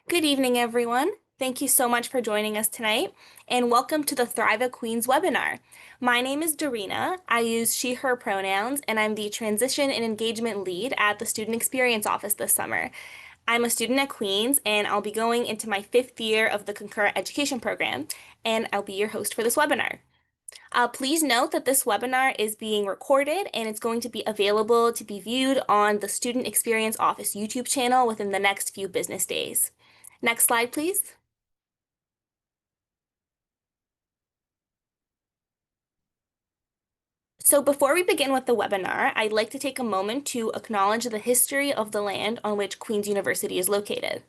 Good evening, everyone. Thank you so much for joining us tonight, and welcome to the Thrive at Queens webinar. My name is Dorina. I use she, her pronouns, and I'm the Transition and Engagement Lead at the Student Experience Office this summer. I'm a student at Queens, and I'll be going into my 5th year of the concurrent education program, and I'll be your host for this webinar. Please note that this webinar is being recorded and it's going to be available to be viewed on the Student Experience Office YouTube channel within the next few business days. Next slide, please. So before we begin with the webinar, I'd like to take a moment to acknowledge the history of the land on which Queen's University is located.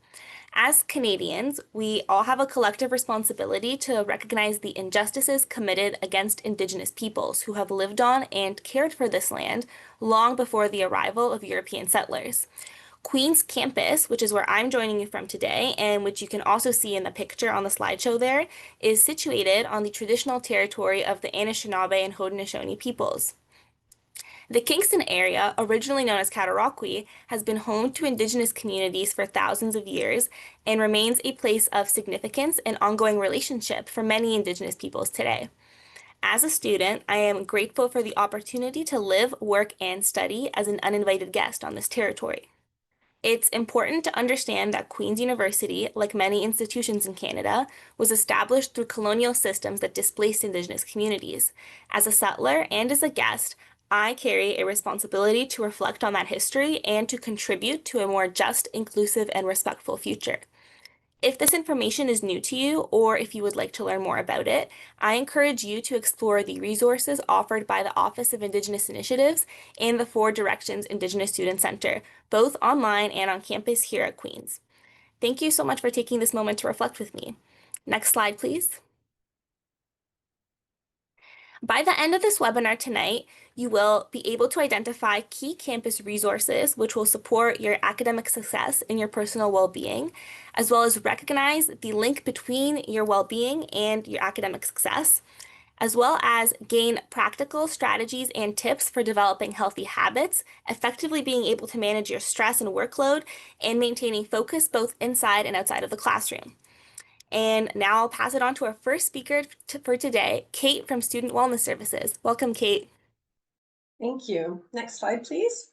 As Canadians, we all have a collective responsibility to recognize the injustices committed against Indigenous peoples who have lived on and cared for this land long before the arrival of European settlers. Queen's campus, which is where I'm joining you from today, and which you can also see in the picture on the slideshow there, is situated on the traditional territory of the Anishinaabe and Haudenosaunee peoples. The Kingston area, originally known as Cataraqui, has been home to Indigenous communities for thousands of years and remains a place of significance and ongoing relationship for many Indigenous peoples today. As a student, I am grateful for the opportunity to live, work, and study as an uninvited guest on this territory. It's important to understand that Queen's University, like many institutions in Canada, was established through colonial systems that displaced Indigenous communities. As a settler and as a guest, I carry a responsibility to reflect on that history and to contribute to a more just, inclusive, and respectful future. If this information is new to you, or if you would like to learn more about it, I encourage you to explore the resources offered by the Office of Indigenous Initiatives and the Four Directions Indigenous Student Center, both online and on campus here at Queen's. Thank you so much for taking this moment to reflect with me. Next slide, please. By the end of this webinar tonight, you will be able to identify key campus resources which will support your academic success and your personal well-being, as well as recognize the link between your well-being and your academic success, as well as gain practical strategies and tips for developing healthy habits, effectively being able to manage your stress and workload, and maintaining focus both inside and outside of the classroom. And now I'll pass it on to our first speaker for today, Kate from Student Wellness Services. Welcome, Kate. Thank you. Next slide, please.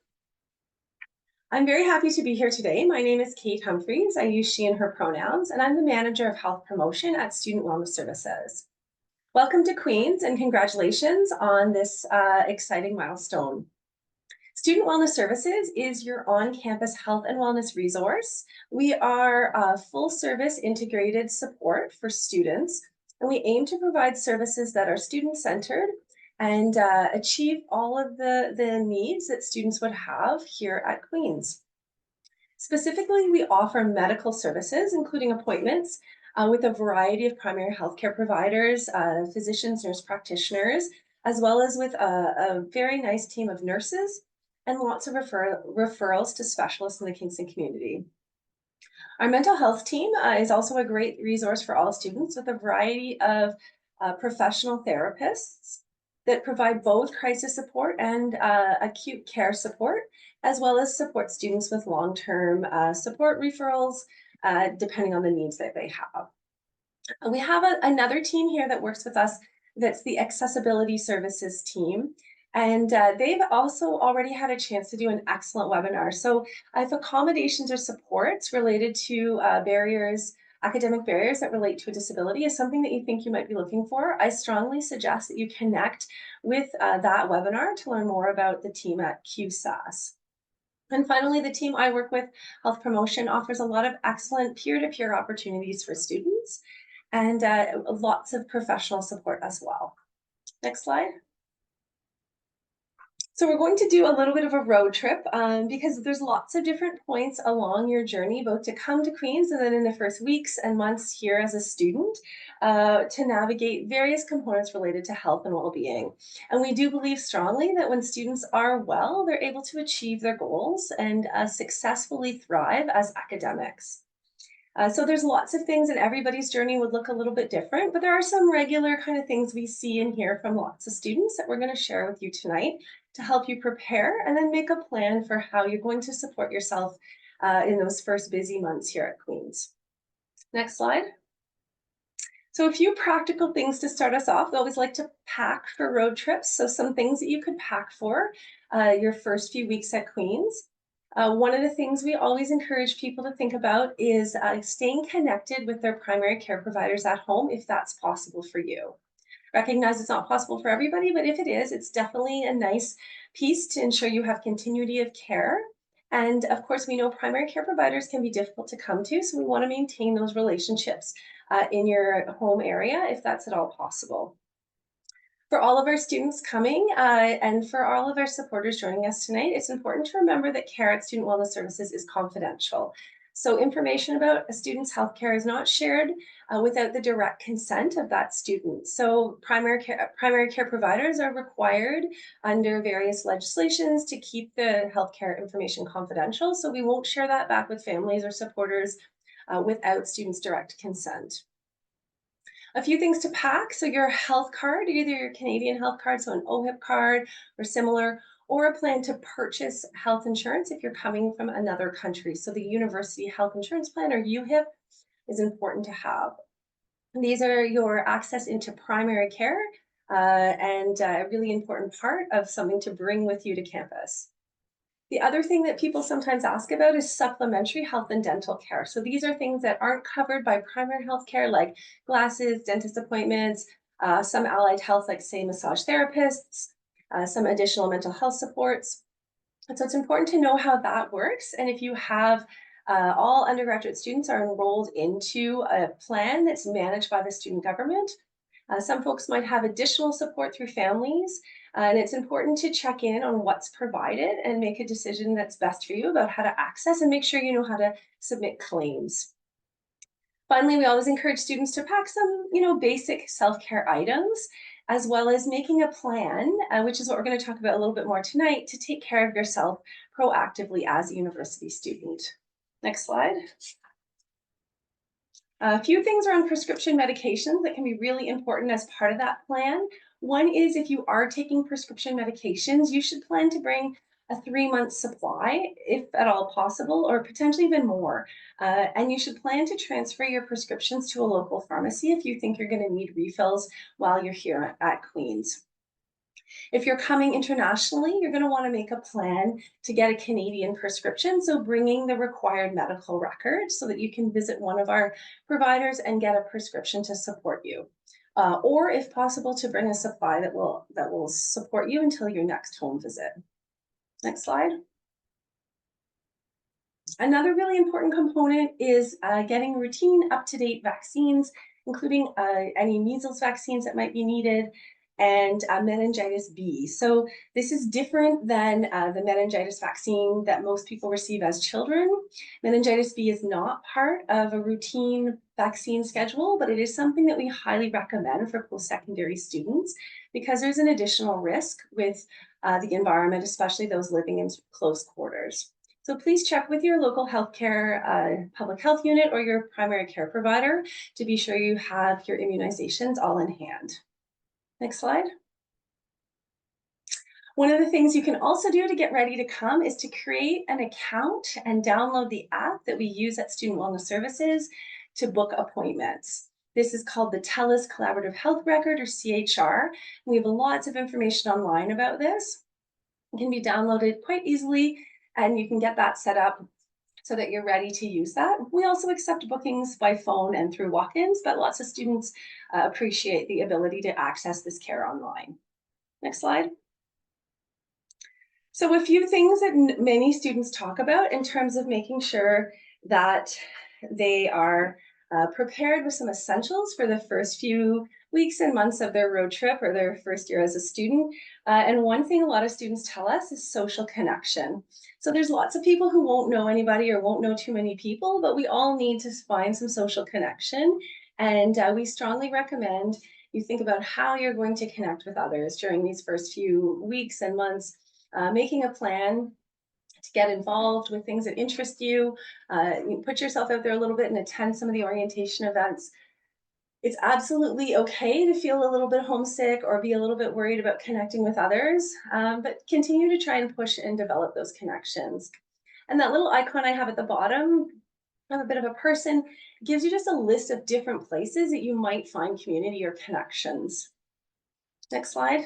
I'm very happy to be here today. My name is Kate Humphreys. I use she and her pronouns, and I'm the Manager of Health Promotion at Student Wellness Services. Welcome to Queen's and congratulations on this exciting milestone. Student Wellness Services is your on-campus health and wellness resource. We are a full-service integrated support for students, and we aim to provide services that are student-centered and achieve all of the needs that students would have here at Queen's. Specifically, we offer medical services, including appointments with a variety of primary healthcare providers, physicians, nurse practitioners, as well as with a very nice team of nurses and lots of referrals to specialists in the Kingston community. Our mental health team is also a great resource for all students with a variety of professional therapists that provide both crisis support and acute care support, as well as support students with long-term support referrals, depending on the needs that they have. We have another team here that works with us that's the accessibility services team. And they've also already had a chance to do an excellent webinar. So if accommodations or supports related to academic barriers that relate to a disability is something that you think you might be looking for, I strongly suggest that you connect with that webinar to learn more about the team at SASS. And finally, the team I work with, Health Promotion, offers a lot of excellent peer-to-peer opportunities for students and lots of professional support as well. Next slide. So we're going to do a little bit of a road trip because there's lots of different points along your journey, both to come to Queen's and then in the first weeks and months here as a student to navigate various components related to health and well-being. And we do believe strongly that when students are well, they're able to achieve their goals and successfully thrive as academics. So there's lots of things, and everybody's journey would look a little bit different, but there are some regular kind of things we see and hear from lots of students that we're going to share with you tonight to help you prepare and then make a plan for how you're going to support yourself in those first busy months here at Queen's. Next slide. So a few practical things to start us off. We always like to pack for road trips. So some things that you could pack for your first few weeks at Queen's. One of the things we always encourage people to think about is staying connected with their primary care providers at home if that's possible for you. Recognize it's not possible for everybody, but if it is, it's definitely a nice piece to ensure you have continuity of care. And of course, we know primary care providers can be difficult to come to, so we want to maintain those relationships in your home area if that's at all possible. For all of our students coming and for all of our supporters joining us tonight, it's important to remember that care at Student Wellness Services is confidential. So information about a student's healthcare is not shared without the direct consent of that student. So primary care providers are required under various legislations to keep the healthcare information confidential. So we won't share that back with families or supporters without students' direct consent. A few things to pack. So your health card, either your Canadian health card, so an OHIP card or similar, or a plan to purchase health insurance if you're coming from another country. So the University Health Insurance Plan, or UHIP, is important to have. These are your access into primary care and a really important part of something to bring with you to campus. The other thing that people sometimes ask about is supplementary health and dental care. So these are things that aren't covered by primary health care, like glasses, dentist appointments, some allied health, like say massage therapists, some additional mental health supports. And so it's important to know how that works. And if you have all undergraduate students are enrolled into a plan that's managed by the student government, some folks might have additional support through families, and it's important to check in on what's provided and make a decision that's best for you about how to access and make sure you know how to submit claims. Finally, we always encourage students to pack some, basic self-care items, as well as making a plan, which is what we're going to talk about a little bit more tonight, to take care of yourself proactively as a university student. Next slide. A few things around prescription medications that can be really important as part of that plan. One is if you are taking prescription medications, you should plan to bring a 3 month supply, if at all possible, or potentially even more. And you should plan to transfer your prescriptions to a local pharmacy if you think you're going to need refills while you're here at Queen's. If you're coming internationally, you're going to want to make a plan to get a Canadian prescription. So bringing the required medical record so that you can visit one of our providers and get a prescription to support you. Or if possible, to bring a supply that will support you until your next home visit. Next slide. Another really important component is getting routine up-to-date vaccines, including any measles vaccines that might be needed, and meningitis B. So this is different than the meningitis vaccine that most people receive as children. Meningitis B is not part of a routine vaccine schedule, but it is something that we highly recommend for post-secondary students because there's an additional risk with the environment, especially those living in close quarters. So please check with your local healthcare public health unit or your primary care provider to be sure you have your immunizations all in hand. Next slide. One of the things you can also do to get ready to come is to create an account and download the app that we use at Student Wellness Services to book appointments. This is called the TELUS Collaborative Health Record, or CHR. We have lots of information online about this. It can be downloaded quite easily, and you can get that set up so that you're ready to use that. We also accept bookings by phone and through walk-ins, but lots of students appreciate the ability to access this care online. Next slide. So a few things that many students talk about in terms of making sure that they are prepared with some essentials for the first few weeks and months of their road trip or their first year as a student. And one thing a lot of students tell us is social connection. So there's lots of people who won't know anybody or won't know too many people, but we all need to find some social connection. And we strongly recommend you think about how you're going to connect with others during these first few weeks and months, making a plan to get involved with things that interest you. You put yourself out there a little bit and attend some of the orientation events. It's absolutely okay to feel a little bit homesick or be a little bit worried about connecting with others, but continue to try and push and develop those connections. And that little icon I have at the bottom I'm a bit of a person. It gives you just a list of different places that you might find community or connections. Next slide.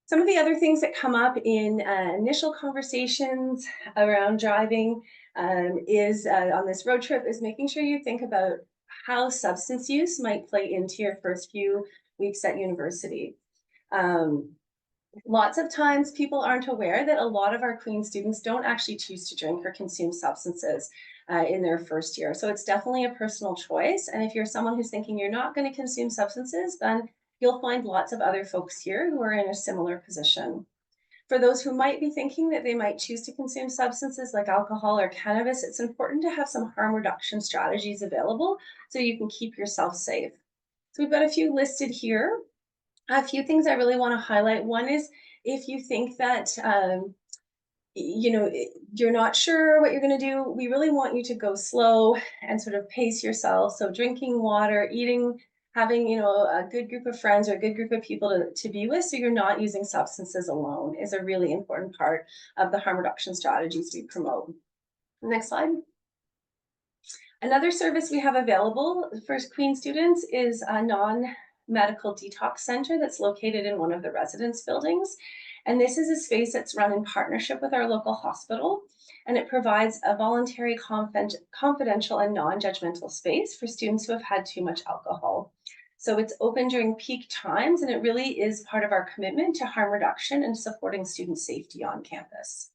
Some of the other things that come up in initial conversations around driving is on this road trip is making sure you think about how substance use might play into your first few weeks at university. Um, Lots of times people aren't aware that a lot of our Queen students don't actually choose to drink or consume substances in their first year. So it's definitely a personal choice. And if you're someone who's thinking you're not going to consume substances, then you'll find lots of other folks here who are in a similar position. For those who might be thinking that they might choose to consume substances like alcohol or cannabis, it's important to have some harm reduction strategies available so you can keep yourself safe. So we've got a few listed here. A few things I really want to highlight. One is if you think that you're not sure what you're going to do, we really want you to go slow and sort of pace yourself. So drinking water, eating, having a good group of friends or a good group of people to be with, so you're not using substances alone, is a really important part of the harm reduction strategies we promote. Next slide. Another service we have available for Queen students is a non-medical detox center that's located in one of the residence buildings. And this is a space that's run in partnership with our local hospital. And it provides a voluntary, confidential, and non-judgmental space for students who have had too much alcohol. So it's open during peak times, and it really is part of our commitment to harm reduction and supporting student safety on campus.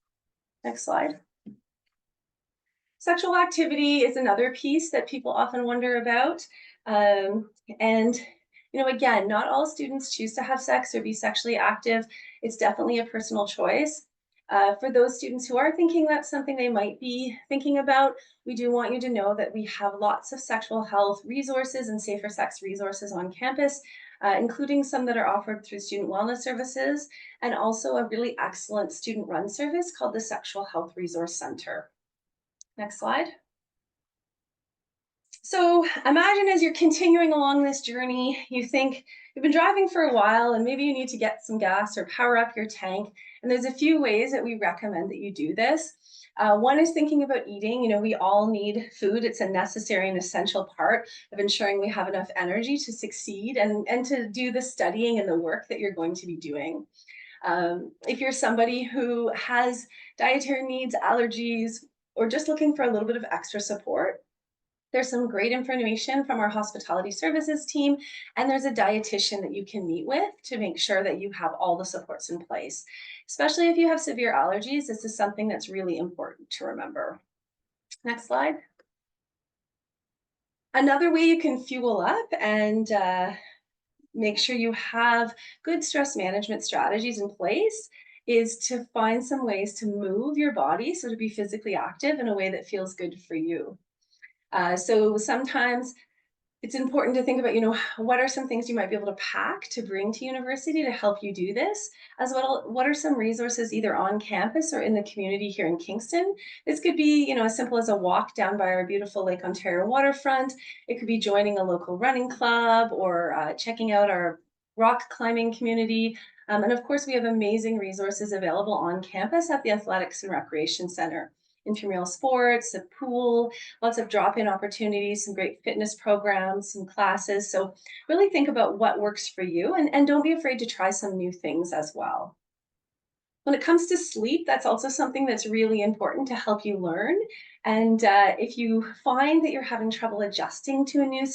Next slide. Sexual activity is another piece that people often wonder about. And, again, not all students choose to have sex or be sexually active. It's definitely a personal choice. For those students who are thinking that's something they might be thinking about, we do want you to know that we have lots of sexual health resources and safer sex resources on campus, including some that are offered through student wellness services, and also a really excellent student-run service called the Sexual Health Resource Center. Next slide. So imagine as you're continuing along this journey, you think you've been driving for a while and maybe you need to get some gas or power up your tank. And there's a few ways that we recommend that you do this. One is thinking about eating. We all need food. It's a necessary and essential part of ensuring we have enough energy to succeed and to do the studying and the work that you're going to be doing. If you're somebody who has dietary needs, allergies, or just looking for a little bit of extra support, there's some great information from our hospitality services team, and there's a dietitian that you can meet with to make sure that you have all the supports in place. Especially if you have severe allergies, this is something that's really important to remember. Next slide. Another way you can fuel up and make sure you have good stress management strategies in place is to find some ways to move your body, so to be physically active in a way that feels good for you. So sometimes it's important to think about, what are some things you might be able to pack to bring to university to help you do this, as well. What are some resources either on campus or in the community here in Kingston? This could be, as simple as a walk down by our beautiful Lake Ontario waterfront. It could be joining a local running club or checking out our rock climbing community. And of course, we have amazing resources available on campus at the Athletics and Recreation Center. Intramural sports, a pool, lots of drop-in opportunities, some great fitness programs, some classes. So really think about what works for you and don't be afraid to try some new things as well. When it comes to sleep, that's also something that's really important to help you learn. And if you find that you're having trouble adjusting to a new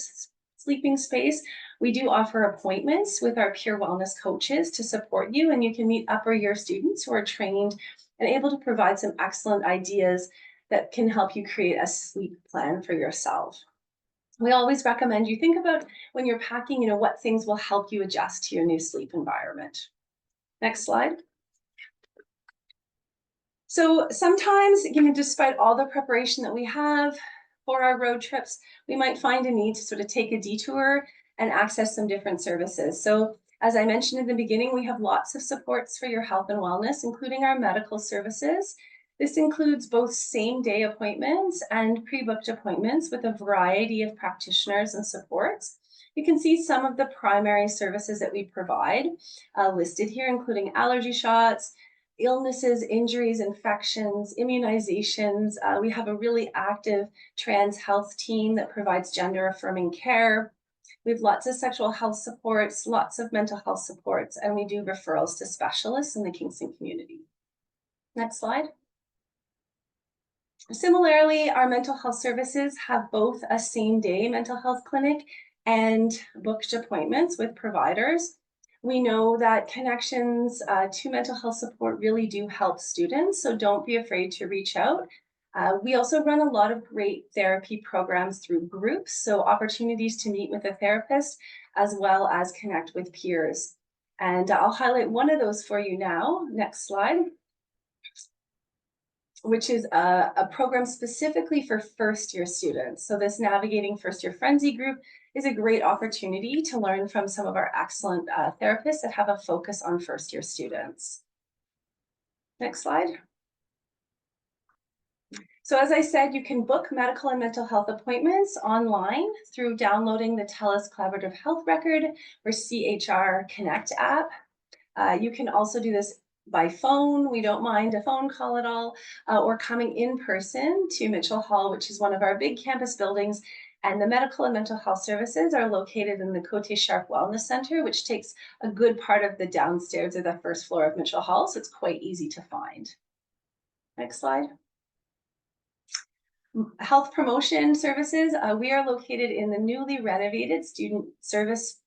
sleeping space, we do offer appointments with our peer wellness coaches to support you, and you can meet upper year students who are trained and able to provide some excellent ideas that can help you create a sleep plan for yourself. We always recommend you think about when you're packing, what things will help you adjust to your new sleep environment. Next slide. So sometimes, despite all the preparation that we have for our road trips, we might find a need to sort of take a detour and access some different services. So as I mentioned in the beginning, we have lots of supports for your health and wellness, including our medical services. This includes both same-day appointments and pre-booked appointments with a variety of practitioners and supports. You can see some of the primary services that we provide listed here, including allergy shots, illnesses, injuries, infections, immunizations. We have a really active trans health team that provides gender affirming care. We have lots of sexual health supports, lots of mental health supports, and we do referrals to specialists in the Kingston community. Next slide. Similarly, our mental health services have both a same-day mental health clinic and booked appointments with providers. We know that connections to mental health support really do help students, so don't be afraid to reach out. We also run a lot of great therapy programs through groups, so opportunities to meet with a therapist as well as connect with peers. And I'll highlight one of those for you now. Next slide, which is a program specifically for first year students. So this Navigating First Year Frenzy group is a great opportunity to learn from some of our excellent therapists that have a focus on first year students. Next slide. So as I said, you can book medical and mental health appointments online through downloading the TELUS Collaborative Health Record or CHR Connect app. You can also do this by phone. We don't mind a phone call at all, or coming in person to Mitchell Hall, which is one of our big campus buildings. And the medical and mental health services are located in the Côté Sharp Wellness Center, which takes a good part of the downstairs or the first floor of Mitchell Hall. So it's quite easy to find. Next slide. Health promotion services. We are located in the newly renovated student service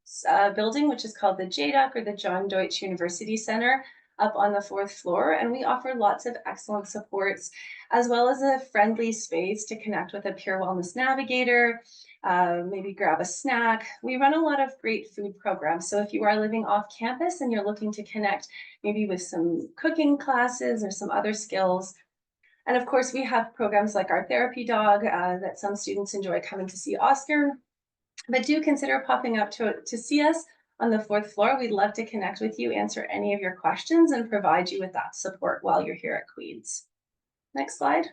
building, which is called the JDUC or the John Deutsch University Center, up on the 4th floor. And we offer lots of excellent supports, as well as a friendly space to connect with a peer wellness navigator, maybe grab a snack. We run a lot of great food programs. So if you are living off campus and you're looking to connect maybe with some cooking classes or some other skills, and of course, we have programs like our therapy dog that some students enjoy coming to see Oscar. But do consider popping up to see us on the 4th floor. We'd love to connect with you, answer any of your questions, and provide you with that support while you're here at Queen's. Next slide.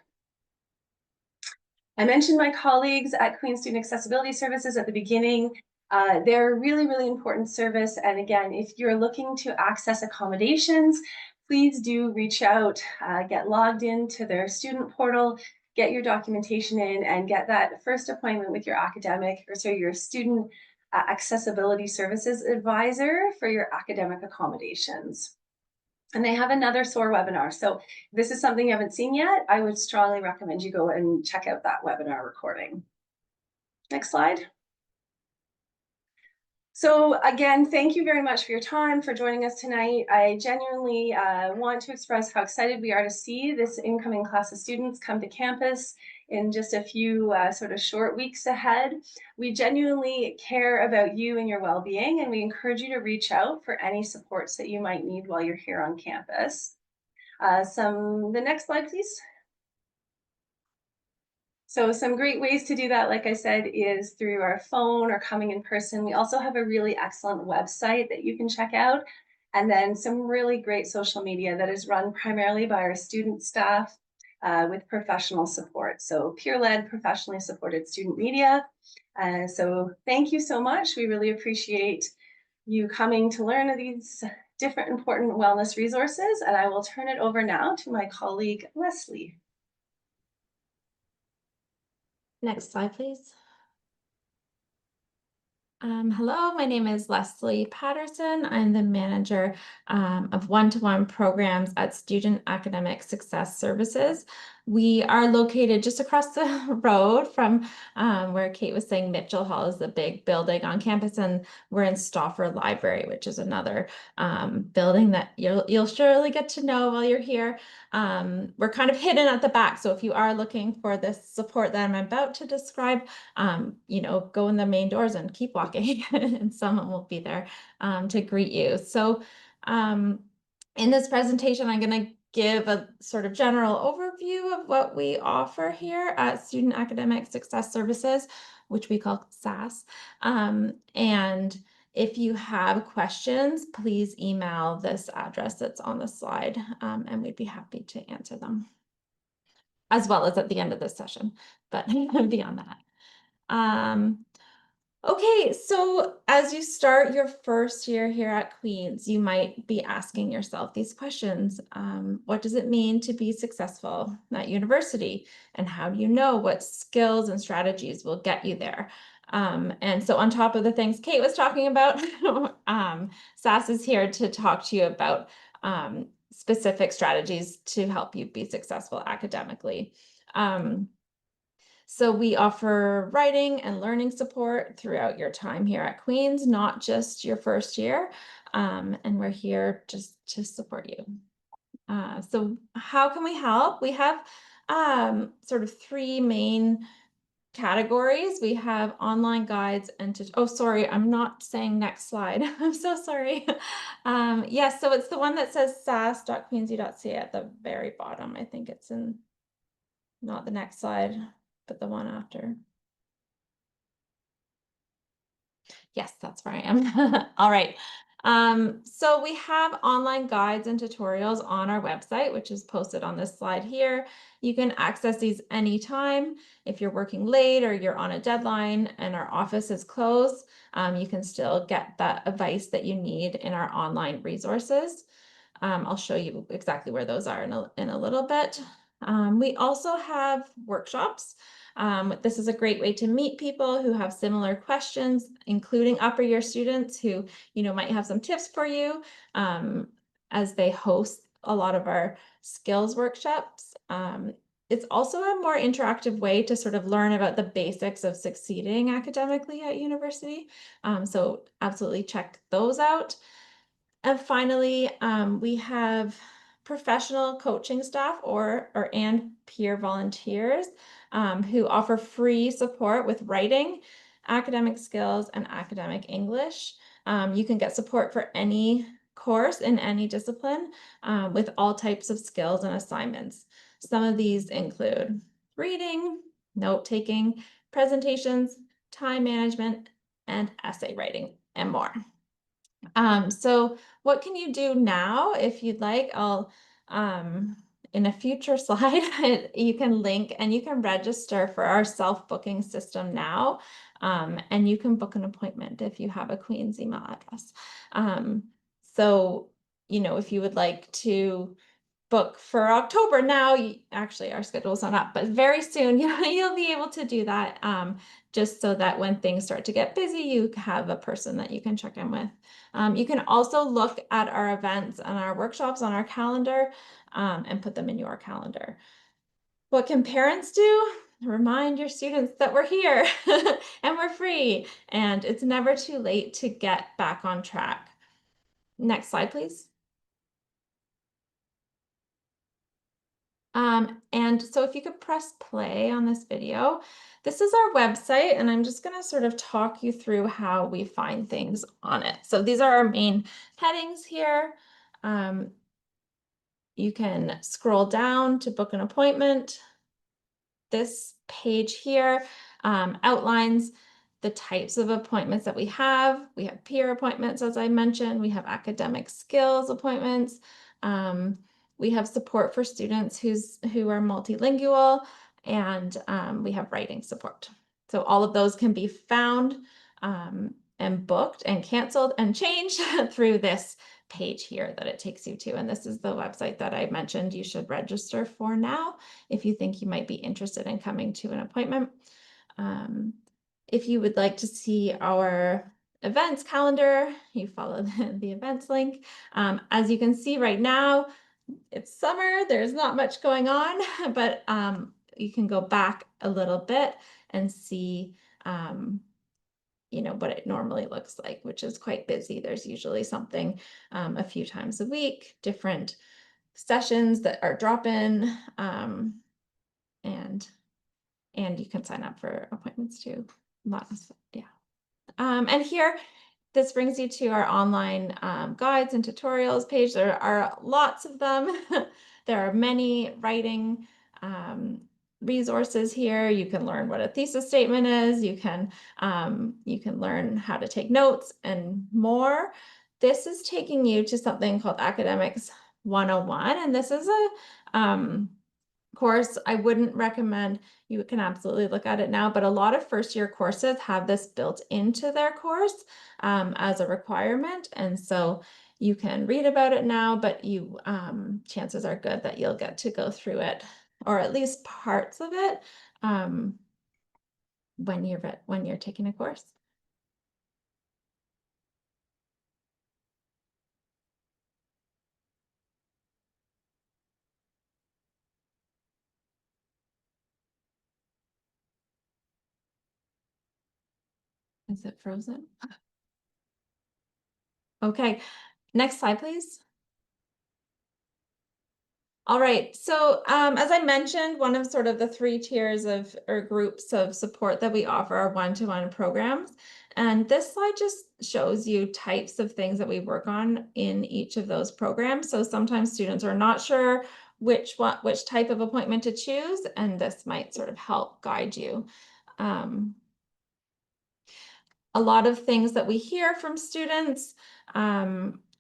I mentioned my colleagues at Queen's Student Accessibility Services at the beginning. They're a really, really important service. And again, if you're looking to access accommodations, please do reach out, get logged into their student portal, get your documentation in, and get that first appointment with your academic, or so your student accessibility services advisor for your academic accommodations. And they have another SOAR webinar. So if this is something you haven't seen yet, I would strongly recommend you go and check out that webinar recording. Next slide. So again, thank you very much for your time, for joining us tonight. I genuinely want to express how excited we are to see this incoming class of students come to campus in just a few sort of short weeks ahead. We genuinely care about you and your well-being, and we encourage you to reach out for any supports that you might need while you're here on campus. The next slide, please. So some great ways to do that, like I said, is through our phone or coming in person. We also have a really excellent website that you can check out, and then some really great social media that is run primarily by our student staff with professional support. So peer-led, professionally supported student media. So thank you so much. We really appreciate you coming to learn of these different important wellness resources, and I will turn it over now to my colleague, Leslie. Next slide, please. Hello, my name is Leslie Patterson. I'm the manager of one-to-one programs at Student Academic Success Services. We are located just across the road from where Kate was saying Mitchell Hall is the big building on campus, and we're in Stauffer Library, which is another building that you'll surely get to know while you're here. We're kind of hidden at the back, so if you are looking for this support that I'm about to describe, go in the main doors and keep walking and someone will be there to greet you. So in this presentation, I'm going to give a sort of general overview of what we offer here at Student Academic Success Services, which we call SASS. And if you have questions, please email this address that's on the slide, and we'd be happy to answer them, as well as at the end of this session, but beyond that. Okay, so as you start your first year here at Queen's, you might be asking yourself these questions. What does it mean to be successful at university? And how do you know what skills and strategies will get you there? And so on top of the things Kate was talking about, SASS is here to talk to you about specific strategies to help you be successful academically. So we offer writing and learning support throughout your time here at Queen's, not just your first year. And we're here just to support you. So how can we help? We have sort of three main categories. We have online guides and oh, sorry, I'm not saying next slide. I'm so sorry. Yes, so it's the one that says sas.queensy.ca at the very bottom. I think it's in not the next slide, but the one after. Yes, that's where I am. All right. So we have online guides and tutorials on our website, which is posted on this slide here. You can access these anytime. If you're working late or you're on a deadline and our office is closed, you can still get that advice that you need in our online resources. I'll show you exactly where those are in a little bit. We also have workshops. This is a great way to meet people who have similar questions, including upper year students who, might have some tips for you as they host a lot of our skills workshops. It's also a more interactive way to sort of learn about the basics of succeeding academically at university. So absolutely check those out. And finally, we have professional coaching staff and peer volunteers who offer free support with writing, academic skills, and academic English. You can get support for any course in any discipline with all types of skills and assignments. Some of these include reading, note-taking, presentations, time management, and essay writing, and more. So what can you do now if you'd like? I'll in a future slide, you can link and you can register for our self-booking system now. And you can book an appointment if you have a Queen's email address. So, if you would like to book for October now, actually our schedule's not up, but very soon you'll be able to do that just so that when things start to get busy, you have a person that you can check in with. You can also look at our events and our workshops on our calendar and put them in your calendar. What can parents do? Remind your students that we're here and we're free, and it's never too late to get back on track. Next slide, please. And so if you could press play on this video, this is our website, and I'm just going to sort of talk you through how we find things on it. So these are our main headings here. You can scroll down to book an appointment. This page here outlines the types of appointments that we have. We have peer appointments, as I mentioned. We have academic skills appointments. We have support for students who are multilingual, and we have writing support. So all of those can be found and booked and canceled and changed through this page here that it takes you to. And this is the website that I mentioned you should register for now if you think you might be interested in coming to an appointment. If you would like to see our events calendar, you follow the events link. As you can see right now, it's summer, there's not much going on, but you can go back a little bit and see what it normally looks like, which is quite busy. There's usually something a few times a week, different sessions that are drop-in, and you can sign up for appointments too. Yeah. And here, this brings you to our online guides and tutorials page. There are lots of them. There are many writing resources here. You can learn what a thesis statement is. You can learn how to take notes and more. This is taking you to something called Academics 101, and this is a course. I wouldn't recommend, you can absolutely look at it now, but a lot of first year courses have this built into their course as a requirement. And so you can read about it now, but you chances are good that you'll get to go through it, or at least parts of it, when you're taking a course. Is it frozen? Okay, next slide, please. All right, so as I mentioned, one of sort of the three tiers of or groups of support that we offer are one-to-one programs. And this slide just shows you types of things that we work on in each of those programs. So sometimes students are not sure which type of appointment to choose, and this might sort of help guide you. A lot of things that we hear from students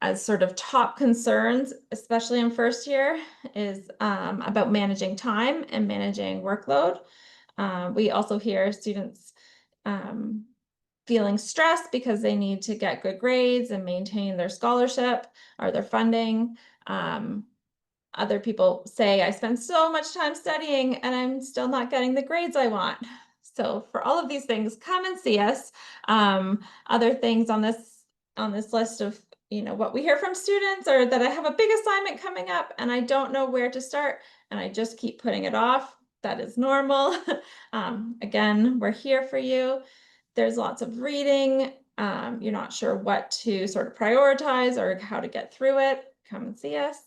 as sort of top concerns, especially in first year, is about managing time and managing workload. We also hear students feeling stressed because they need to get good grades and maintain their scholarship or their funding. Other people say, I spend so much time studying and I'm still not getting the grades I want. So for all of these things, come and see us. Other things on this list of what we hear from students are that I have a big assignment coming up and I don't know where to start and I just keep putting it off. That is normal. Again, we're here for you. There's lots of reading. You're not sure what to sort of prioritize or how to get through it. Come and see us.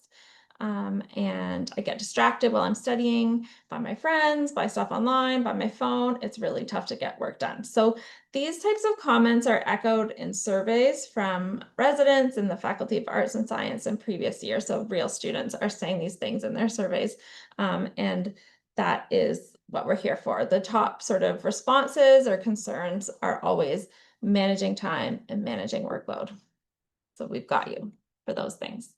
And I get distracted while I'm studying by my friends, by stuff online, by my phone. It's really tough to get work done. So these types of comments are echoed in surveys from residents in the Faculty of Arts and Science in previous years. So real students are saying these things in their surveys. And that is what we're here for. The top sort of responses or concerns are always managing time and managing workload. So we've got you for those things.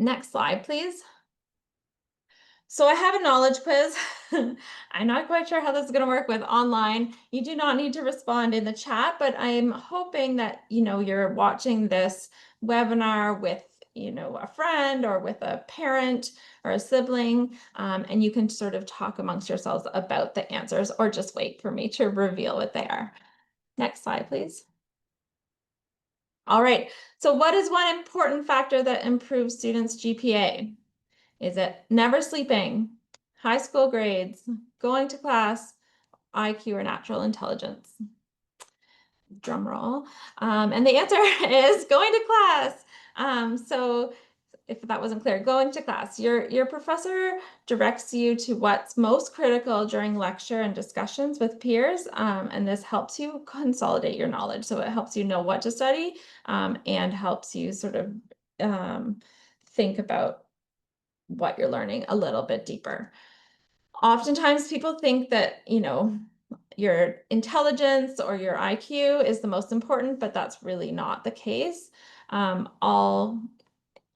Next slide, please. So I have a knowledge quiz. I'm not quite sure how this is going to work with online. You do not need to respond in the chat, but I'm hoping that you're watching this webinar with a friend or with a parent or a sibling, and you can sort of talk amongst yourselves about the answers or just wait for me to reveal what they are. Next slide, please. All right, so what is one important factor that improves students' GPA? Is it never sleeping, high school grades, going to class, IQ, or natural intelligence? Drum roll. And the answer is going to class. So if that wasn't clear, going to class. Your professor directs you to what's most critical during lecture and discussions with peers, and this helps you consolidate your knowledge. So it helps you know what to study and helps you sort of think about what you're learning a little bit deeper. Oftentimes people think that, your intelligence or your IQ is the most important, but that's really not the case.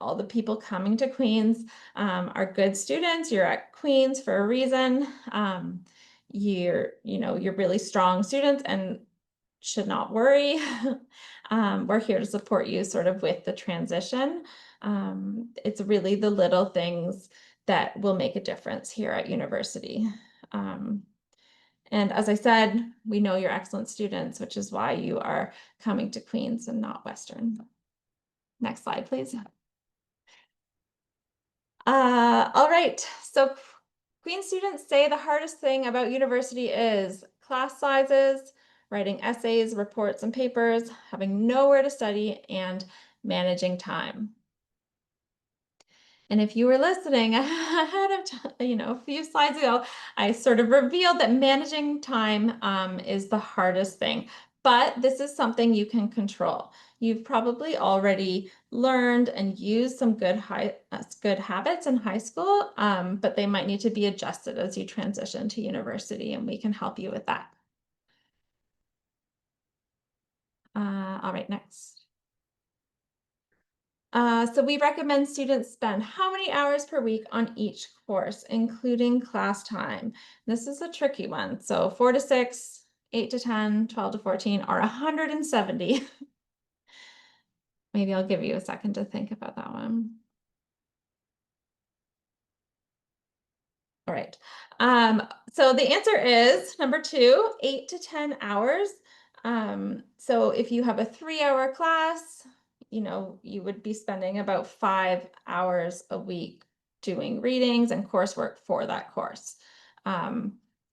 All the people coming to Queen's are good students. You're at Queen's for a reason. You're really strong students and should not worry. We're here to support you sort of with the transition. It's really the little things that will make a difference here at university. And as I said, we know you're excellent students, which is why you are coming to Queen's and not Western. Next slide, please. All right, so Queen students say the hardest thing about university is class sizes, writing essays, reports, and papers, having nowhere to study, and managing time. And if you were listening ahead of a few slides ago, I sort of revealed that managing time is the hardest thing, but this is something you can control. You've probably already learned and used some good habits in high school, but they might need to be adjusted as you transition to university, and we can help you with that. All right, next. So we recommend students spend how many hours per week on each course, including class time? This is a tricky one. So 4 to 6, 8 to 10, 12 to 14, or 170. Maybe I'll give you a second to think about that one. All right. So the answer is number 2, 8 to 10 hours. So if you have a 3-hour class, you would be spending about 5 hours a week doing readings and coursework for that course.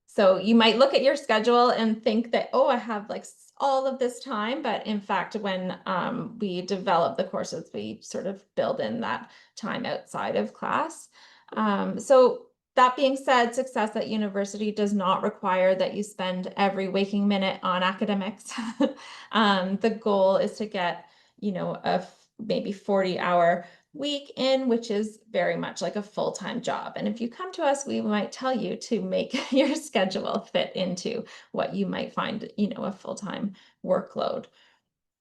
So you might look at your schedule and think that, oh, I have like all of this time, but in fact, when we develop the courses, we sort of build in that time outside of class. So that being said, success at university does not require that you spend every waking minute on academics. The goal is to get, a maybe 40-hour week in, which is very much like a full-time job. And if you come to us, we might tell you to make your schedule fit into what you might find, a full-time workload.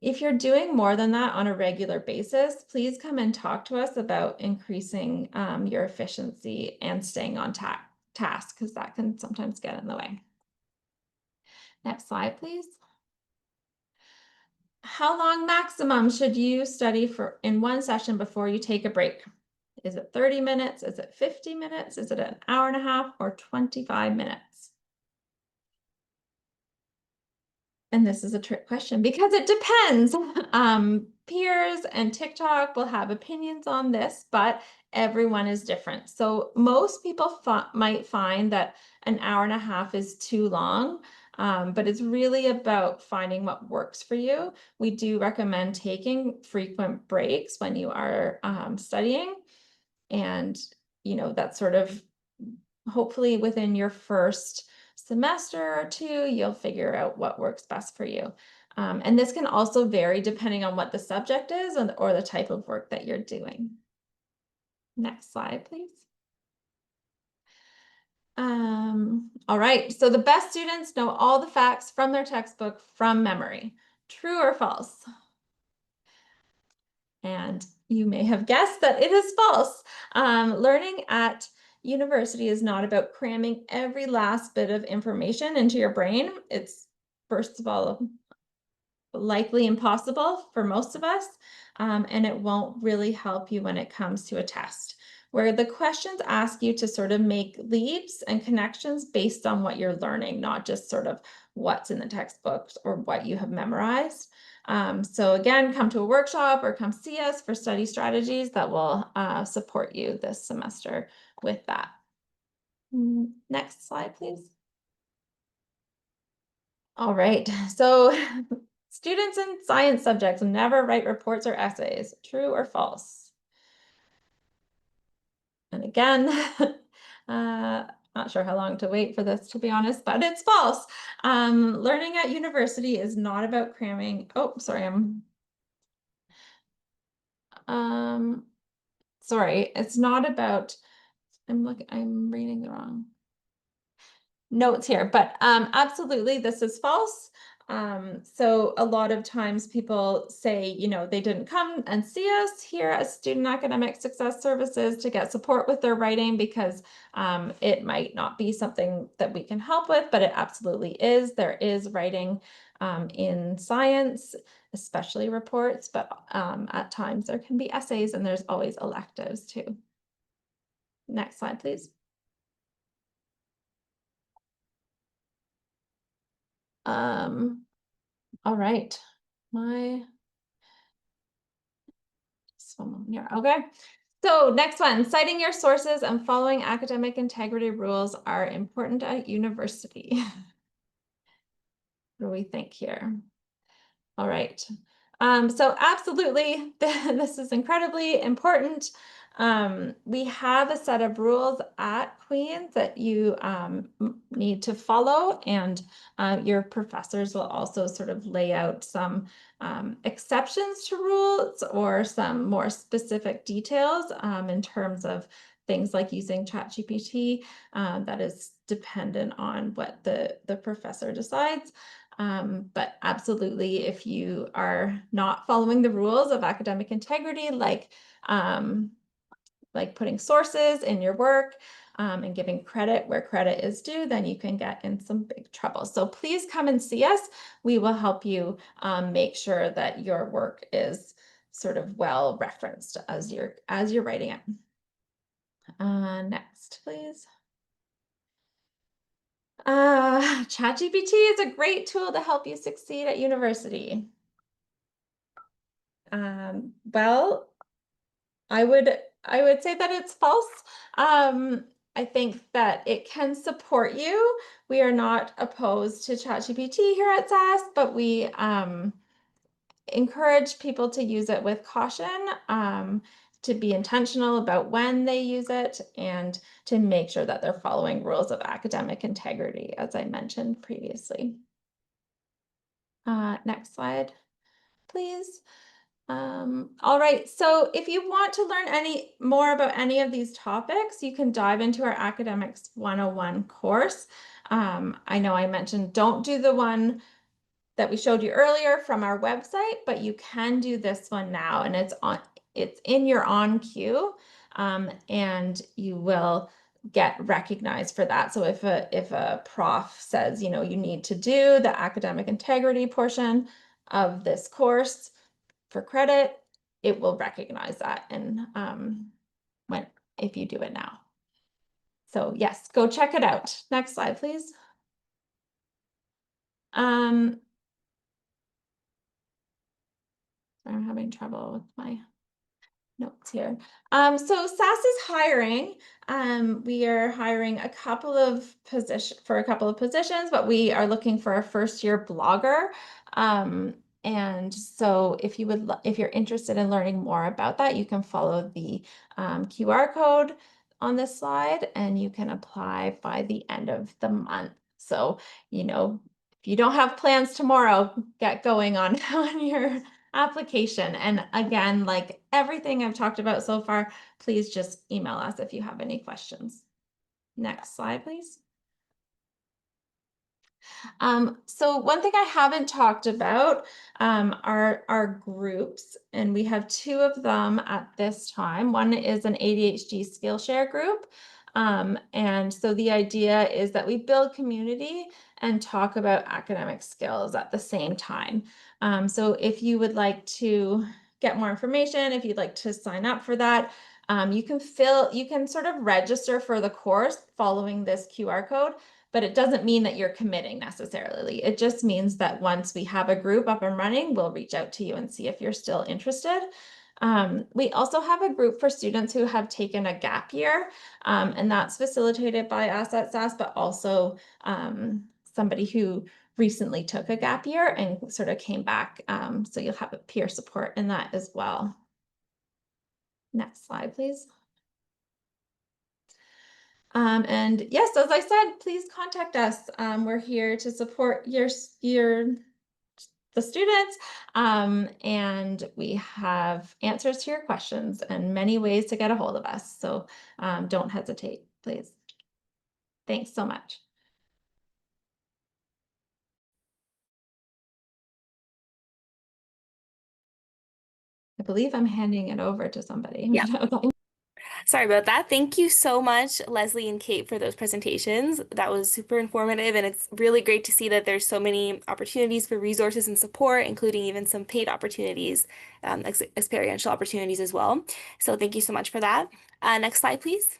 If you're doing more than that on a regular basis, please come and talk to us about increasing your efficiency and staying on task, because that can sometimes get in the way. Next slide, please. How long maximum should you study for in one session before you take a break? Is it 30 minutes? Is it 50 minutes? Is it an hour and a half or 25 minutes? And this is a trick question because it depends. Peers and TikTok will have opinions on this, but everyone is different. So most people might find that an hour and a half is too long, but it's really about finding what works for you. We do recommend taking frequent breaks when you are studying, and that's sort of hopefully within your first semester or two, you'll figure out what works best for you. And this can also vary depending on what the subject is or the type of work that you're doing. Next slide, please. All right, so the best students know all the facts from their textbook from memory. True or false? And you may have guessed that it is false. Learning at university is not about cramming every last bit of information into your brain. It's, first of all, likely impossible for most of us, and it won't really help you when it comes to a test, where the questions ask you to sort of make leaps and connections based on what you're learning, not just sort of what's in the textbooks or what you have memorized. So again, come to a workshop or come see us for study strategies that will support you this semester with that. Next slide, please. All right, so students in science subjects never write reports or essays. True or false? And again, not sure how long to wait for this, to be honest, but it's false. Learning at university is not about cramming. Oh, sorry, sorry, it's not about, I'm reading the wrong notes here, but absolutely, this is false. So a lot of times people say, they didn't come and see us here at Student Academic Success Services to get support with their writing because it might not be something that we can help with, but it absolutely is. There is writing in science, especially reports, but at times there can be essays and there's always electives too. Next slide, please. All right, here. Okay. So next one, citing your sources and following academic integrity rules are important at university. What do we think here? All right. So absolutely, this is incredibly important. We have a set of rules at Queen's that you need to follow, and your professors will also sort of lay out some exceptions to rules or some more specific details in terms of things like using ChatGPT. That is dependent on what the professor decides. But absolutely, if you are not following the rules of academic integrity, like putting sources in your work, and giving credit where credit is due, then you can get in some big trouble. So please come and see us. We will help you make sure that your work is sort of well referenced as you're writing it. Next, please. ChatGPT is a great tool to help you succeed at university. Well, I would say that it's false. I think that it can support you. We are not opposed to ChatGPT here at SASS, but we encourage people to use it with caution, to be intentional about when they use it, and to make sure that they're following rules of academic integrity, as I mentioned previously. Next slide, please. All right, so if you want to learn any more about any of these topics, you can dive into our Academics 101 course. I know I mentioned don't do the one that we showed you earlier from our website, but you can do this one now, and it's in your on queue, and you will get recognized for that. So if a prof says, you need to do the academic integrity portion of this course for credit, it will recognize that, and if you do it now. So yes, go check it out. Next slide, please. I'm having trouble with my notes here. So SASS is hiring. We are hiring a couple of positions, but we are looking for a first-year blogger. And so if you're interested in learning more about that, you can follow the QR code on this slide, and you can apply by the end of the month. So, if you don't have plans tomorrow, get going on your application. And again, like everything I've talked about so far, please just email us if you have any questions. Next slide, please. So one thing I haven't talked about are our groups, and we have two of them at this time. One is an ADHD Skillshare group. And so the idea is that we build community and talk about academic skills at the same time. So if you would like to get more information, if you'd like to sign up for that, you can sort of register for the course following this QR code, but it doesn't mean that you're committing necessarily. It just means that once we have a group up and running, we'll reach out to you and see if you're still interested. We also have a group for students who have taken a gap year, and that's facilitated by us at SASS, but also somebody who recently took a gap year and sort of came back. So you'll have a peer support in that as well. Next slide, please. And yes, as I said, please contact us. We're here to support the students, and we have answers to your questions and many ways to get a hold of us. So don't hesitate, please. Thanks so much. I believe I'm handing it over to somebody. Yeah. Sorry about that. Thank you so much, Leslie and Kate, for those presentations. That was super informative, and it's really great to see that there's so many opportunities for resources and support, including even some paid opportunities, experiential opportunities as well. So thank you so much for that. Next slide, please.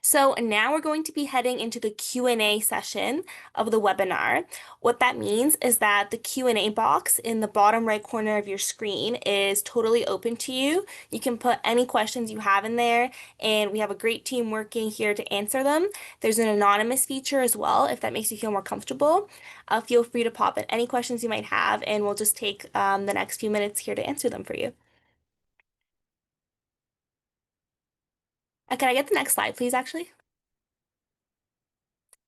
So now we're going to be heading into the Q&A session of the webinar. What that means is that the Q&A box in the bottom right corner of your screen is totally open to you. You can put any questions you have in there, and we have a great team working here to answer them. There's an anonymous feature as well, if that makes you feel more comfortable. Feel free to pop in any questions you might have, and we'll just take the next few minutes here to answer them for you. Can I get the next slide, please, actually?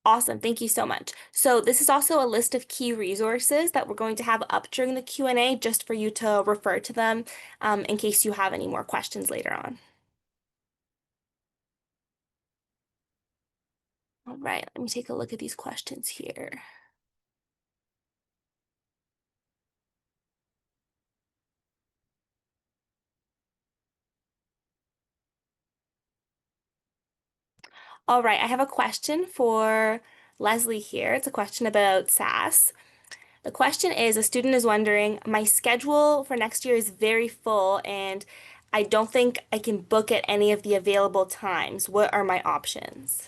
Awesome. Thank you so much. So this is also a list of key resources that we're going to have up during the Q&A just for you to refer to them in case you have any more questions later on. All right, let me take a look at these questions here. All right, I have a question for Leslie here. It's a question about SASS. The question is, a student is wondering, my schedule for next year is very full and I don't think I can book at any of the available times. What are my options?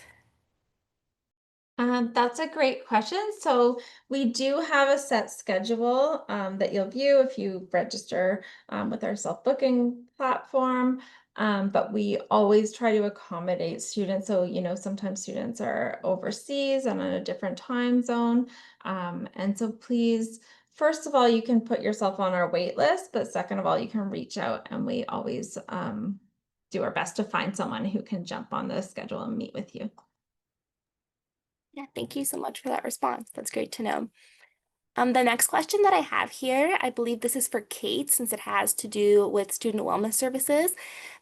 That's a great question. So we do have a set schedule that you'll view if you register with our self-booking platform. But we always try to accommodate students. So, sometimes students are overseas and on a different time zone. And so please, first of all, you can put yourself on our wait list, but second of all, you can reach out and we always do our best to find someone who can jump on the schedule and meet with you. Yeah, thank you so much for that response. That's great to know. The next question that I have here, I believe this is for Kate since it has to do with student wellness services.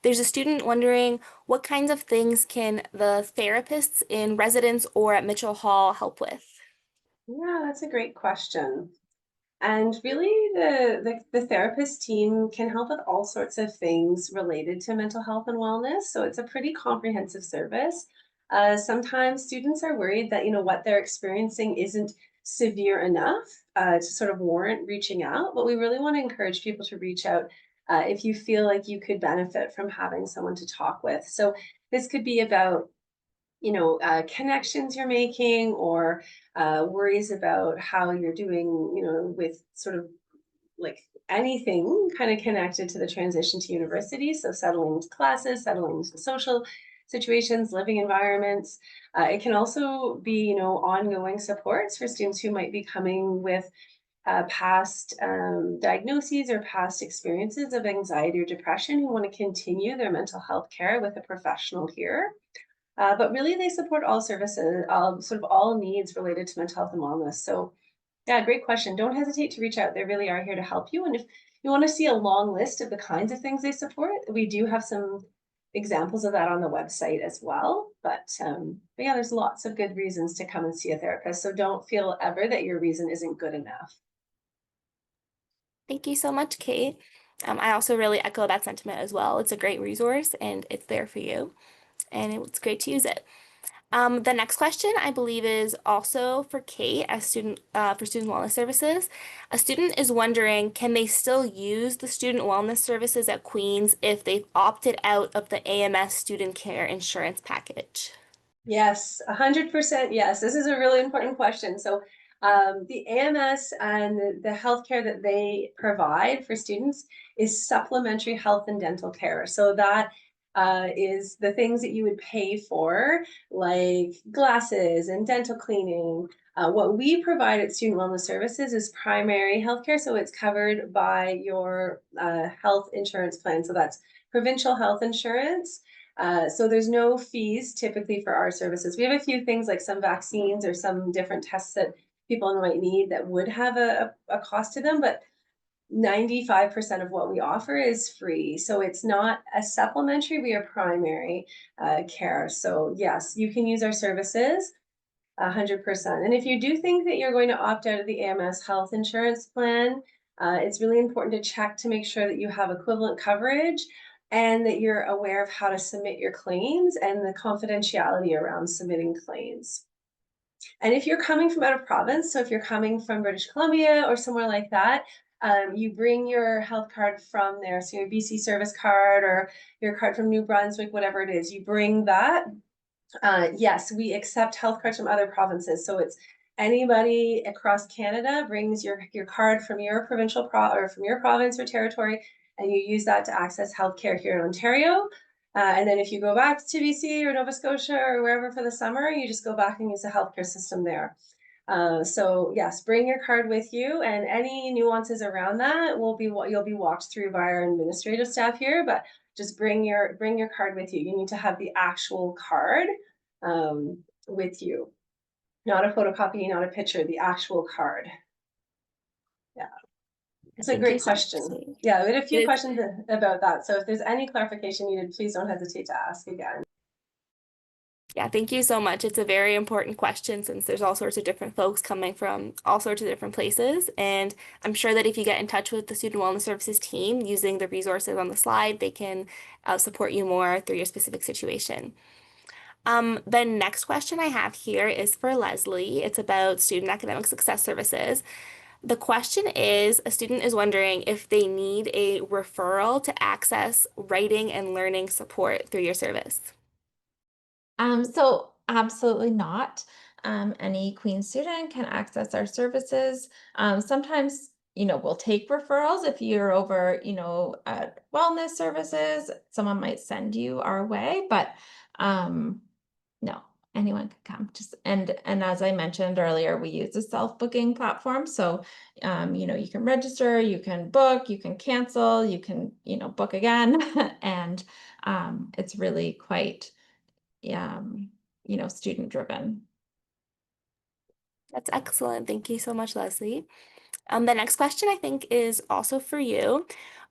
There's a student wondering what kinds of things can the therapists in residence or at Mitchell Hall help with? Yeah, that's a great question. And really, the therapist team can help with all sorts of things related to mental health and wellness. So it's a pretty comprehensive service. Sometimes students are worried that what they're experiencing isn't severe enough to sort of warrant reaching out. But we really want to encourage people to reach out if you feel like you could benefit from having someone to talk with. So this could be about connections you're making or worries about how you're doing, with sort of like anything kind of connected to the transition to university. So settling into classes, settling into social situations, living environments. It can also be, ongoing supports for students who might be coming with past diagnoses or past experiences of anxiety or depression who want to continue their mental health care with a professional here. But really, they support all services, sort of all needs related to mental health and wellness. So, yeah, great question. Don't hesitate to reach out. They really are here to help you. And if you want to see a long list of the kinds of things they support, we do have some examples of that on the website as well. But yeah, there's lots of good reasons to come and see a therapist. So don't feel ever that your reason isn't good enough. Thank you so much, Kate. I also really echo that sentiment as well. It's a great resource and it's there for you, and it's great to use it. The next question I believe is also for Kate as for student wellness services. A student is wondering, can they still use the student wellness services at Queen's if they've opted out of the AMS student care insurance package? Yes, 100% yes. This is a really important question. So, the AMS and the healthcare that they provide for students is supplementary health and dental care. So that is the things that you would pay for, like glasses and dental cleaning. What we provide at Student Wellness Services is primary healthcare, so it's covered by your health insurance plan. So that's provincial health insurance. So there's no fees typically for our services. We have a few things like some vaccines or some different tests that people might need that would have a cost to them, but 95% of what we offer is free. So it's not a supplementary, we are primary care. So yes, you can use our services 100%. And if you do think that you're going to opt out of the AMS health insurance plan, it's really important to check to make sure that you have equivalent coverage and that you're aware of how to submit your claims and the confidentiality around submitting claims. And if you're coming from out of province, so if you're coming from British Columbia or somewhere like that, you bring your health card from there. So your BC service card or your card from New Brunswick, whatever it is, you bring that. Yes, we accept health cards from other provinces. So it's anybody across Canada brings your card from your or from your province or territory, and you use that to access healthcare here in Ontario. And then if you go back to BC or Nova Scotia or wherever for the summer, you just go back and use the healthcare system there. So yes, bring your card with you, and any nuances around that will be what you'll be walked through by our administrative staff here. But just bring your card with you. You need to have the actual card with you, not a photocopy, not a picture, the actual card. Yeah, it's a Thank you great so much, question. Kate. Yeah, we had a It few is. questions about that. So if there's any clarification needed, please don't hesitate to ask again. Yeah, thank you so much. It's a very important question since there's all sorts of different folks coming from all sorts of different places. And I'm sure that if you get in touch with the Student Wellness Services team using the resources on the slide, they can support you more through your specific situation. The next question I have here is for Leslie. It's about student academic success services. The question is, a student is wondering if they need a referral to access writing and learning support through your service. So absolutely not. Any Queen student can access our services. Sometimes, we'll take referrals if you're over, at wellness services, someone might send you our way, but um, no, anyone can come. And as I mentioned earlier, we use a self-booking platform. So you can register, you can book, you can cancel, you can, book again. And it's really quite student driven. That's excellent. Thank you so much, Leslie. The next question I think is also for you.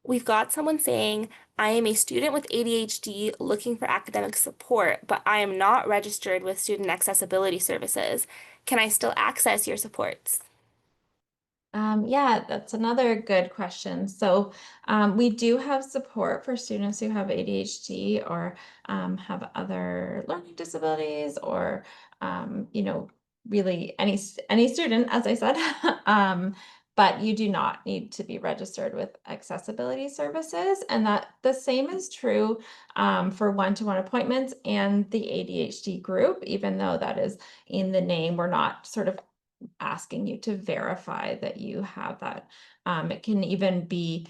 We've got someone saying, I am a student with ADHD looking for academic support, but I am not registered with student accessibility services. Can I still access your supports? Yeah, that's another good question. So we do have support for students who have ADHD or have other learning disabilities or, really any student, as I said. But you do not need to be registered with accessibility services. And that the same is true for one-to-one appointments and the ADHD group, even though that is in the name, we're not sort of asking you to verify that you have that. It can even be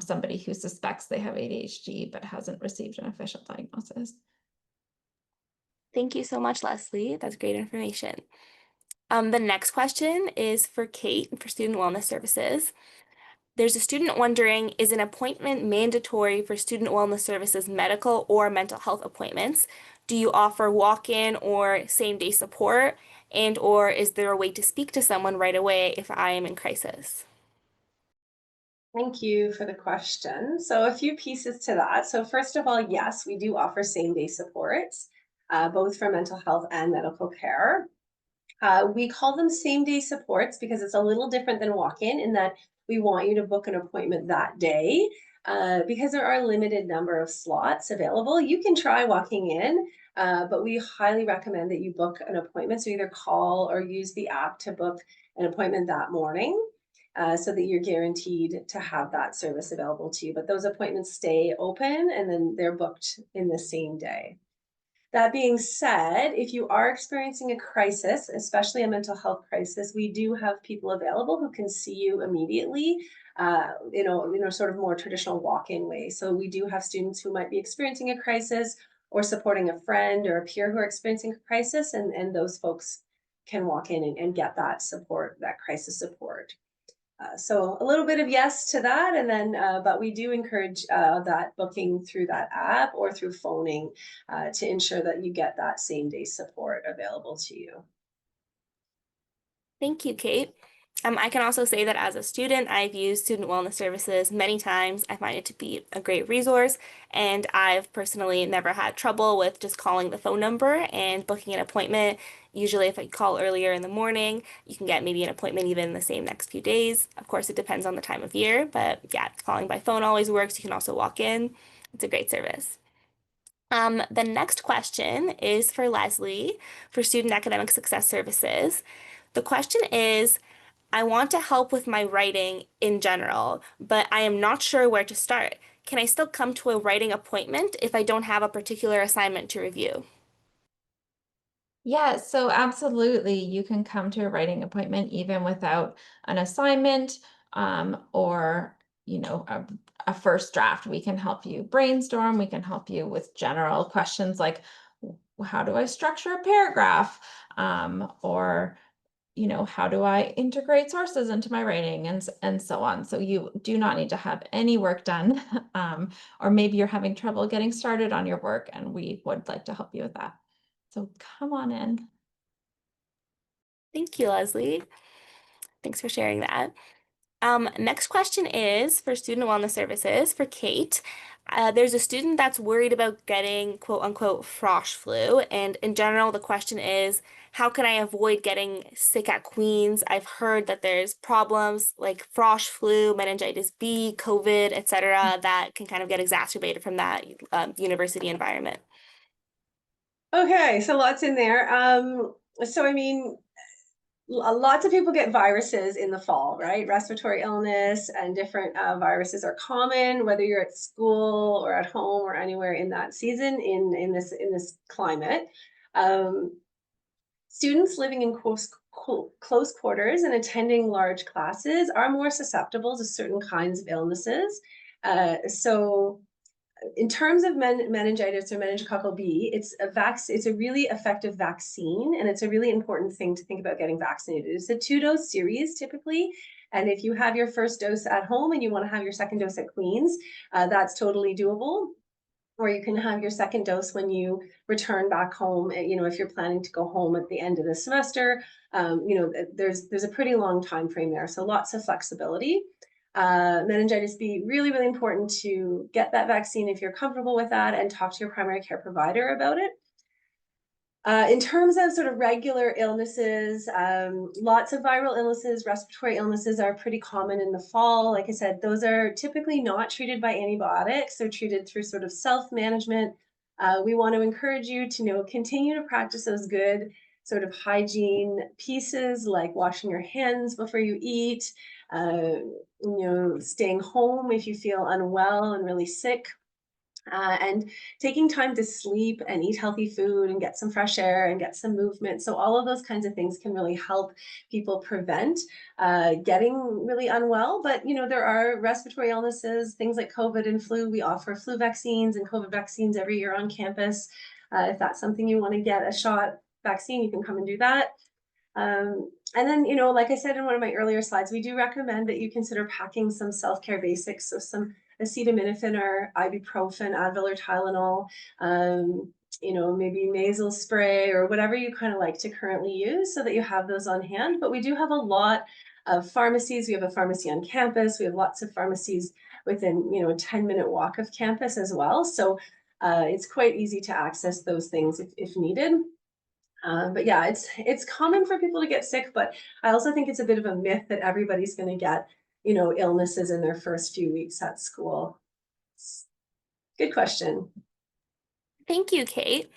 somebody who suspects they have ADHD but hasn't received an official diagnosis. Thank you so much, Leslie. That's great information. The next question is for Kate for Student Wellness Services. There's a student wondering, is an appointment mandatory for Student Wellness Services medical or mental health appointments? Do you offer walk-in or same-day support? And or is there a way to speak to someone right away if I am in crisis? Thank you for the question. So a few pieces to that. So first of all, yes, we do offer same-day supports, both for mental health and medical care. We call them same-day supports because it's a little different than walk-in in that we want you to book an appointment that day. Because there are a limited number of slots available, you can try walking in, but we highly recommend that you book an appointment. So either call or use the app to book an appointment that morning, so that you're guaranteed to have that service available to you. But those appointments stay open and then they're booked in the same day. That being said, if you are experiencing a crisis, especially a mental health crisis, we do have people available who can see you immediately, sort of more traditional walk-in way. So we do have students who might be experiencing a crisis or supporting a friend or a peer who are experiencing a crisis, and those folks can walk in and get that support, that crisis support. So a little bit of yes to that, and then but we do encourage that booking through that app or through phoning to ensure that you get that same day support available to you. Thank you, Kate. I can also say that as a student, I've used student wellness services many times. I find it to be a great resource, and I've personally never had trouble with just calling the phone number and booking an appointment. Usually, if I call earlier in the morning, you can get maybe an appointment even in the same next few days. Of course, it depends on the time of year, but yeah, calling by phone always works. You can also walk in. It's a great service. The next question is for Leslie for Student Academic Success Services. The question is, I want to help with my writing in general, but I am not sure where to start. Can I still come to a writing appointment if I don't have a particular assignment to review? Yeah, so absolutely, you can come to a writing appointment even without an assignment or a first draft. We can help you brainstorm. We can help you with general questions like, how do I structure a paragraph? Or how do I integrate sources into my writing and so on. So you do not need to have any work done, or maybe you're having trouble getting started on your work, and we would like to help you with that. So come on in. Thank you, Leslie. Thanks for sharing that. Next question is for Student Wellness Services for Kate. There's a student that's worried about getting quote unquote frosh flu. And in general, the question is, how can I avoid getting sick at Queen's? I've heard that there's problems like frosh flu, meningitis B, COVID, etc., that can kind of get exacerbated from that university environment. Okay, so lots in there. So I mean, lots of people get viruses in the fall, right? Respiratory illness and different viruses are common, whether you're at school or at home or anywhere in that season in this climate. Um, Students living in close quarters and attending large classes are more susceptible to certain kinds of illnesses. So in terms of meningitis or meningococcal B, it's a really effective vaccine, and it's a really important thing to think about getting vaccinated. It's a 2-dose series typically, and if you have your first dose at home and you want to have your second dose at Queen's, that's totally doable. Or you can have your second dose when you return back home. If you're planning to go home at the end of the semester, there's a pretty long time frame there, so lots of flexibility. Meningitis B, really, really important to get that vaccine if you're comfortable with that, and talk to your primary care provider about it. In terms of sort of regular illnesses, lots of viral illnesses, respiratory illnesses are pretty common in the fall. Like I said, those are typically not treated by antibiotics. They're treated through sort of self-management. We want to encourage you to continue to practice those good sort of hygiene pieces, like washing your hands before you eat, staying home if you feel unwell and really sick. And taking time to sleep and eat healthy food and get some fresh air and get some movement. So all of those kinds of things can really help people prevent getting really unwell. But there are respiratory illnesses, things like COVID and flu. We offer flu vaccines and COVID vaccines every year on campus. If that's something you want to get a shot vaccine, you can come and do that. And then, like I said in one of my earlier slides, we do recommend that you consider packing some self-care basics. So some acetaminophen or ibuprofen, Advil or Tylenol, maybe nasal spray or whatever you kind of like to currently use, so that you have those on hand. But we do have a lot of pharmacies. We have a pharmacy on campus. We have lots of pharmacies within, a 10-minute walk of campus as well. So it's quite easy to access those things if needed. But yeah, it's common for people to get sick, but I also think it's a bit of a myth that everybody's going to get, illnesses in their first few weeks at school. Good question. Thank you, Kate.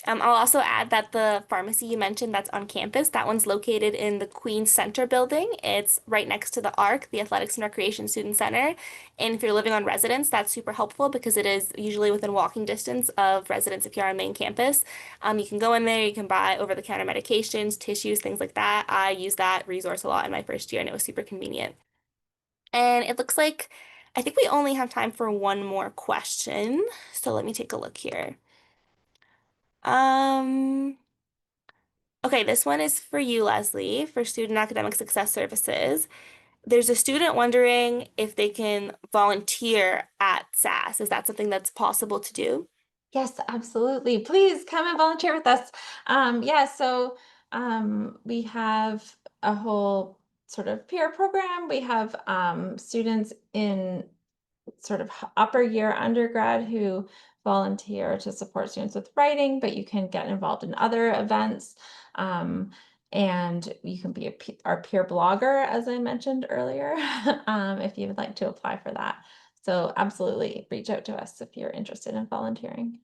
I'll also add that the pharmacy you mentioned that's on campus, that one's located in the Queens Center building. It's right next to the ARC, the Athletics and Recreation Student Center. And if you're living on residence, that's super helpful because it is usually within walking distance of residents if you're on main campus. You can go in there, you can buy over-the-counter medications, tissues, things like that. I used that resource a lot in my first year and it was super convenient. And it looks like I think we only have time for one more question. So let me take a look here. Um, Okay, this one is for you, Leslie, for Student Academic Success Services. There's a student wondering if they can volunteer at SASS. Is that something that's possible to do? Yes, absolutely. Please come and volunteer with us. Yeah, so we have a whole sort of peer program. We have students in sort of upper year undergrad who volunteer to support students with writing, but you can get involved in other events. Um, and you can be our peer blogger, as I mentioned earlier, if you would like to apply for that. So absolutely reach out to us if you're interested in volunteering.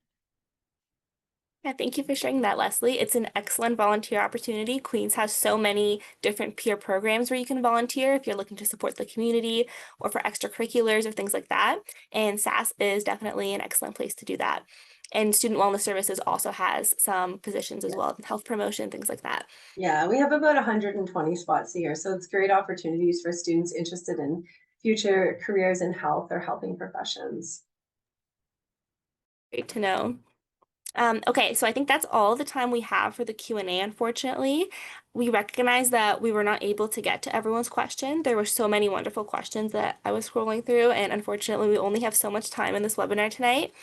Yeah, thank you for sharing that, Leslie. It's an excellent volunteer opportunity. Queens has so many different peer programs where you can volunteer if you're looking to support the community or for extracurriculars or things like that. And SASS is definitely an excellent place to do that. And Student Wellness Services also has some positions as well, health promotion, things like that. Yeah, we have about 120 spots a year, so it's great opportunities for students interested in future careers in health or helping professions. Great to know. Okay, so I think that's all the time we have for the Q&A, unfortunately. We recognize that we were not able to get to everyone's question. There were so many wonderful questions that I was scrolling through, and unfortunately, we only have so much time in this webinar tonight.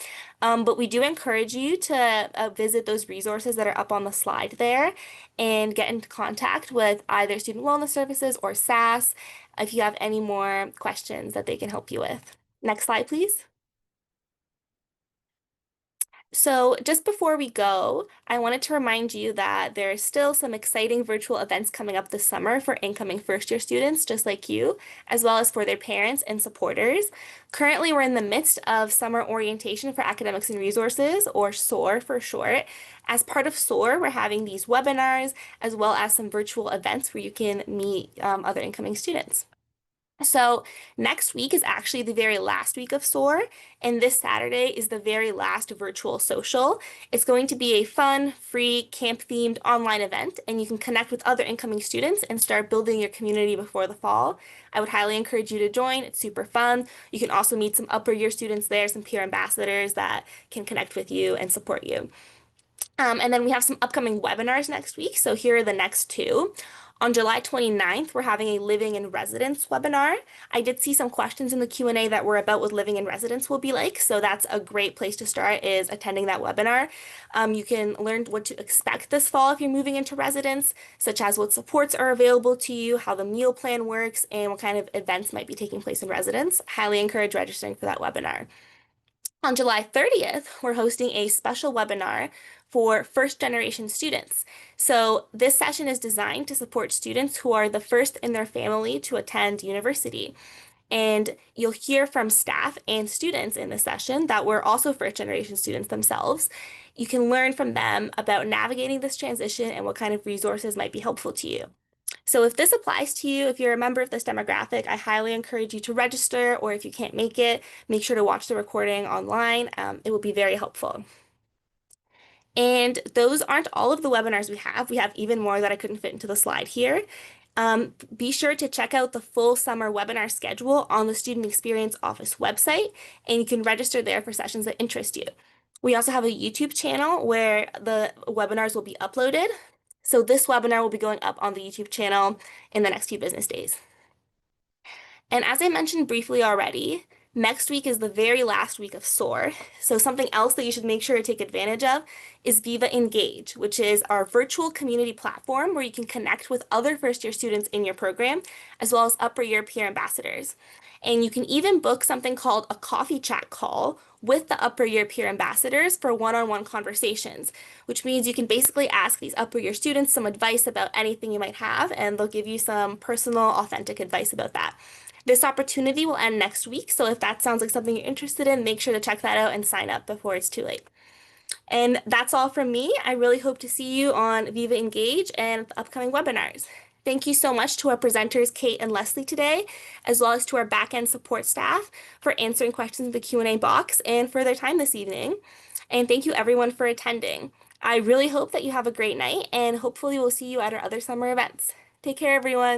But we do encourage you to visit those resources that are up on the slide there and get into contact with either Student Wellness Services or SASS if you have any more questions that they can help you with. Next slide, please. So just before we go, I wanted to remind you that there are still some exciting virtual events coming up this summer for incoming first-year students just like you, as well as for their parents and supporters. Currently, we're in the midst of summer orientation for academics and resources, or SOAR for short, As part of SOAR, we're having these webinars as well as some virtual events where you can meet other incoming students. So next week is actually the very last week of SOAR, and this Saturday is the very last virtual social. It's going to be a fun, free, camp-themed online event, and you can connect with other incoming students and start building your community before the fall. I would highly encourage you to join. It's super fun. You can also meet some upper year students there, some peer ambassadors that can connect with you and support you. And then we have some upcoming webinars next week. So here are the next two. On July 29th, we're having a living in residence webinar. I did see some questions in the Q&A that were about what living in residence will be like. So that's a great place to start, is attending that webinar. You can learn what to expect this fall if you're moving into residence, such as what supports are available to you, how the meal plan works, and what kind of events might be taking place in residence. Highly encourage registering for that webinar. On July 30th, we're hosting a special webinar for first generation students. So this session is designed to support students who are the first in their family to attend university. And you'll hear from staff and students in this session that were also first generation students themselves. You can learn from them about navigating this transition and what kind of resources might be helpful to you. So if this applies to you, if you're a member of this demographic, I highly encourage you to register, or if you can't make it, make sure to watch the recording online. It will be very helpful. And those aren't all of the webinars we have. We have even more that I couldn't fit into the slide here. Be sure to check out the full summer webinar schedule on the Student Experience Office website, and you can register there for sessions that interest you. We also have a YouTube channel where the webinars will be uploaded. So this webinar will be going up on the YouTube channel in the next few business days. And as I mentioned briefly already, next week is the very last week of SOAR. So something else that you should make sure to take advantage of is Viva Engage, which is our virtual community platform where you can connect with other first-year students in your program, as well as upper year peer ambassadors. And you can even book something called a coffee chat call with the upper year peer ambassadors for one-on-one conversations, which means you can basically ask these upper year students some advice about anything you might have, and they'll give you some personal, authentic advice about that. This opportunity will end next week, so if that sounds like something you're interested in, make sure to check that out and sign up before it's too late. And that's all from me. I really hope to see you on Viva Engage and the upcoming webinars. Thank you so much to our presenters, Kate and Leslie, today, as well as to our back-end support staff for answering questions in the Q&A box and for their time this evening. And thank you everyone for attending. I really hope that you have a great night, and hopefully we'll see you at our other summer events. Take care, everyone.